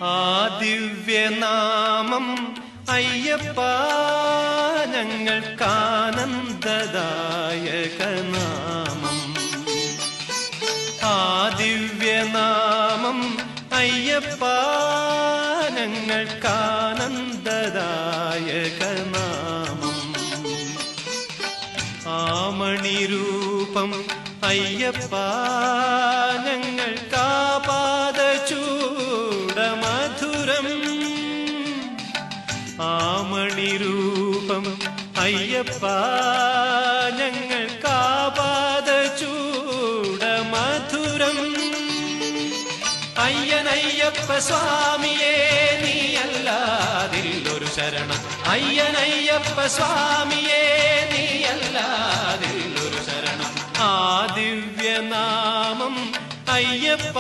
ആ ദിവ്യനാമം അയ്യപ്പ ഞങ്ങൾക്കാനന്ദദായകനാമം. ആ ദിവ്യനാമം അയ്യപ്പ ഞങ്ങൾക്കാനന്ദദായകനാമം. ആമണിരൂപം അയ്യപ്പ ഞങ്ങൾക്കാപാദചൂടമധുരം. ആമണിരൂപം അയ്യപ്പ ഞങ്ങൾക്കാപാദചൂടമധുരം. അയ്യനയ്യപ്പ സ്വാമിയേ നീയല്ലാതില്ലൊരു ശരണം. അയ്യനയ്യപ്പ സ്വാമിയേ നീയല്ലാതില്ലൊരു ശരണം. ആ ദിവ്യനാമം അയ്യപ്പ